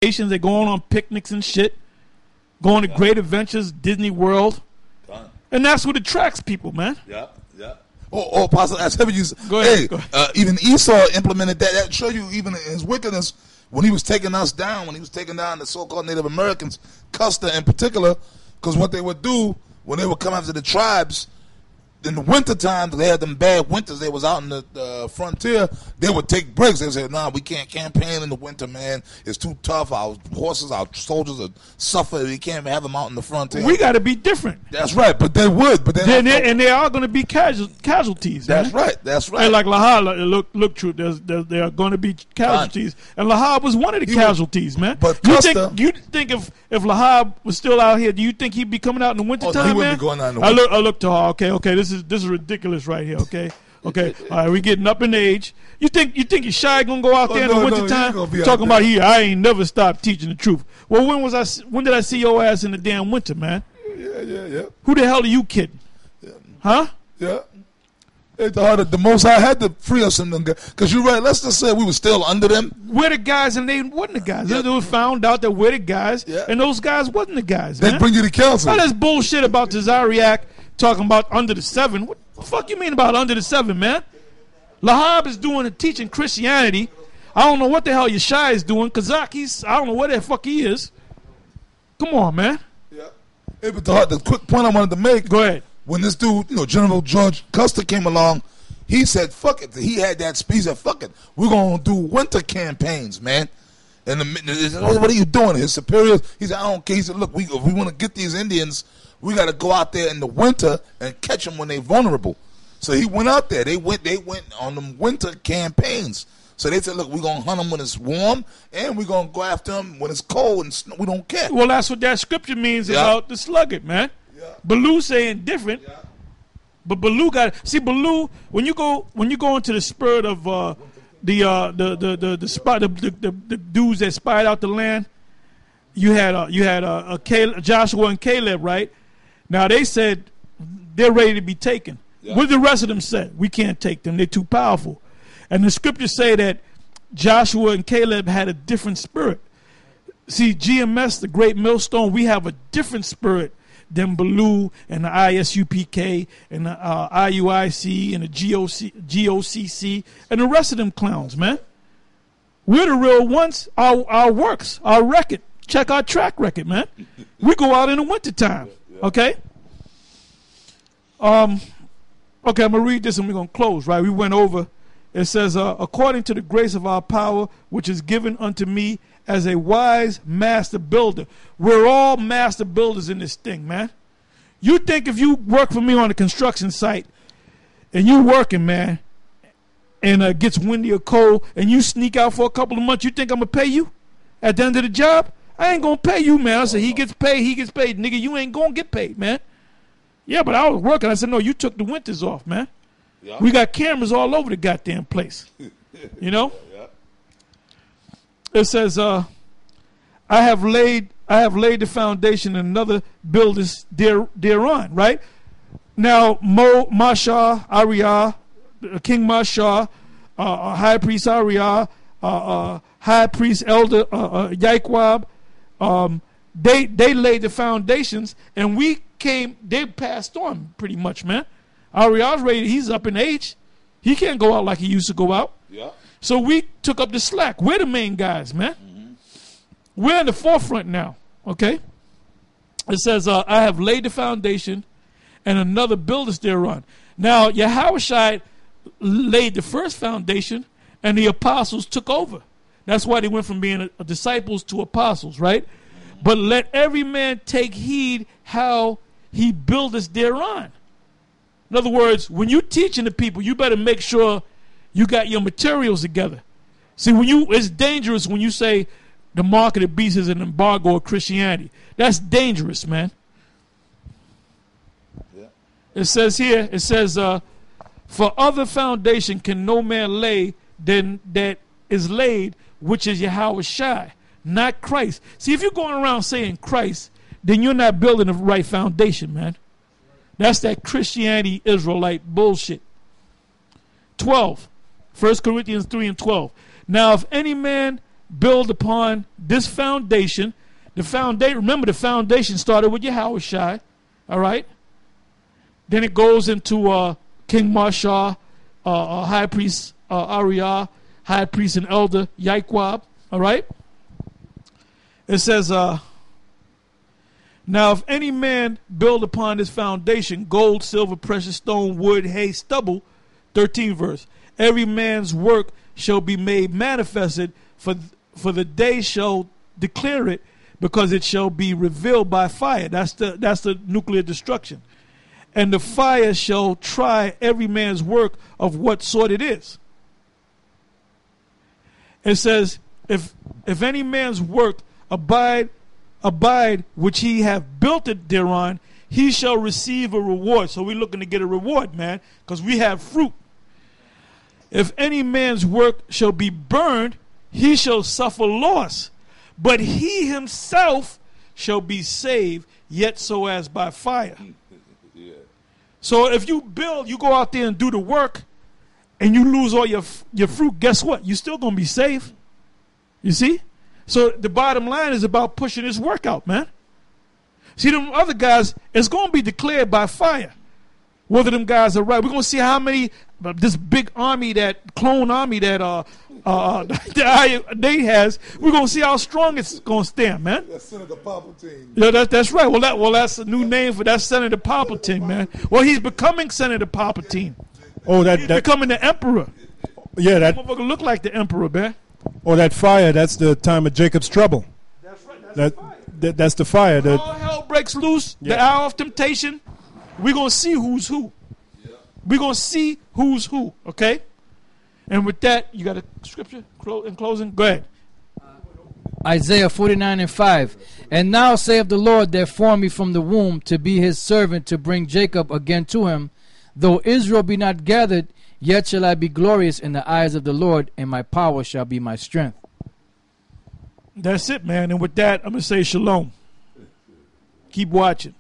vacations. They're going on picnics and shit. Going to great adventures, Disney World. And that's what attracts people, man. Yeah. Apostle, as heavy use. Go ahead. Even Esau implemented that. That show you even in his wickedness when he was taking us down, when he was taking down the so-called Native Americans, Custer in particular, because what they would do when they would come after the tribes, in the wintertime, they had them bad winters. They was out in the frontier. They would take breaks. They would say, "Nah, we can't campaign in the winter, man. It's too tough. Our horses, our soldiers would suffer. We can't have them out in the frontier." We got to be different. That's right, but they would. But then and they are going to be casualties. That's man. right. That's right. And like Lahab, look true. There are going to be casualties, and Lahab was one of the casualties, man. But you think if Lahab was still out here, do you think he'd be coming out in the wintertime, he wouldn't man? be going out in the winter. I look to her. Okay. This is ridiculous right here. Okay. All right, we getting up in age. You think your shy gonna go out there in the wintertime talking about here? I ain't never stopped teaching the truth. Well, when did I see your ass in the damn winter, man? Yeah. Who the hell are you kidding? Yeah. Huh? Yeah. The Most High had to free us from them guys. Because you're right, let's just say we were still under them. We're the guys and they wasn't the guys. They was found out that we're the guys and those guys wasn't the guys. They bring you to council. All this bullshit about the Zariac talking about under the 7. What the fuck you mean about under the 7, man? Lahab is teaching Christianity. I don't know what the hell Yeshai is doing. Kazak, I don't know what the fuck he is. Come on, man. Yeah. Hey, but the quick point I wanted to make. Go ahead. When this dude, General George Custer came along, he said, fuck it. He had that speech. He said, fuck it. We're going to do winter campaigns, man. And what are you doing? His superiors, he said, I don't care. He said, look, if we want to get these Indians, we got to go out there in the winter and catch them when they're vulnerable. So he went out there. They went on them winter campaigns. So they said, look, we're going to hunt them when it's warm, and we're going to go after them when it's cold, and we don't care. Well, that's what that scripture means about the sluggard, man. Yeah. Baloo saying different, but Baloo Baloo when you go into the spirit of the dudes that spied out the land. You had Joshua and Caleb, right? Now they said they're ready to be taken. Yeah. What did the rest of them say? We can't take them; they're too powerful. And the scriptures say that Joshua and Caleb had a different spirit. See, GMS, the Great Millstone, we have a different spirit than Baloo and the ISUPK and the IUIC and the GOCC and the rest of them clowns, man. We're the real ones. Our works, our record. Check our track record, man. We go out in the wintertime, okay? Okay, I'm going to read this and we're going to close, right? We went over. It says, according to the grace of our power, which is given unto me as a wise master builder. We're all master builders in this thing, man. You think if you work for me on a construction site and you working, man, and it gets windy or cold and you sneak out for a couple of months, you think I'm going to pay you at the end of the job? I ain't going to pay you, man. I said, he gets paid. Nigga, you ain't going to get paid, man. Yeah, but I was working. I said, no, you took the winters off, man. Yeah. We got cameras all over the goddamn place. You know? Yeah. It says, I have laid the foundation and another builders thereon, right? Now, Mashah, Ariyah, King Mashah, High Priest Ariyah, High Priest Elder Yaikwab, they laid the foundations, and they passed on pretty much, man. Ariyah's ready, he's up in age. He can't go out like he used to go out. Yeah. So we took up the slack. We're the main guys, man. Mm-hmm. We're in the forefront now, okay? It says, I have laid the foundation and another builders thereon. Now, Yahushua laid the first foundation and the apostles took over. That's why they went from being disciples to apostles, right? Mm-hmm. But let every man take heed how he buildeth thereon. In other words, when you're teaching the people, you better make sure you got your materials together. See, it's dangerous when you say the mark of the beast is an embargo of Christianity. That's dangerous, man. Yeah. It says here, for other foundation can no man lay than that is laid, which is Yahushua, not Christ. See, if you're going around saying Christ, then you're not building the right foundation, man. That's that Christianity Israelite bullshit. 12. 1 Corinthians 3 and 12. Now, if any man build upon this foundation, remember the foundation started with Yahweh Shai, all right? Then it goes into King Marshal, High Priest Ariah, High Priest and Elder Yaikwab, all right? It says, now if any man build upon this foundation, gold, silver, precious stone, wood, hay, stubble, 13th verse, every man's work shall be made manifested, for the day shall declare it, because it shall be revealed by fire. That's the nuclear destruction. And the fire shall try every man's work of what sort it is. It says, if any man's work abide which he have built it thereon, he shall receive a reward. So we're looking to get a reward, man, because we have fruit. If any man's work shall be burned, he shall suffer loss, but he himself shall be saved, yet so as by fire. Yeah. So if you build, you go out there and do the work, and you lose all your fruit, guess what? You're still going to be saved. You see? So the bottom line is about pushing this work out, man. See, them other guys, it's going to be declared by fire whether them guys are right. We're going to see how many, this big army, that clone army that they has, we're going to see how strong it's going to stand, man. That's Senator Palpatine. Yeah, that's right. Well, that's a new name for that Senator Palpatine, man. Well, he's becoming Senator Palpatine. Oh, he's becoming the emperor. Yeah, that motherfucker look like the emperor, man. Or that fire, that's the time of Jacob's trouble. That's right. That's the fire. That's the fire. When all hell breaks loose, the hour of temptation, we're going to see who's who. Yeah. We're going to see who's who, okay? And with that, you got a scripture in closing? Go ahead. Isaiah 49:5. And now saith the Lord that formed me from the womb to be his servant, to bring Jacob again to him. Though Israel be not gathered, yet shall I be glorious in the eyes of the Lord, and my power shall be my strength. That's it, man. And with that, I'm going to say shalom. Keep watching.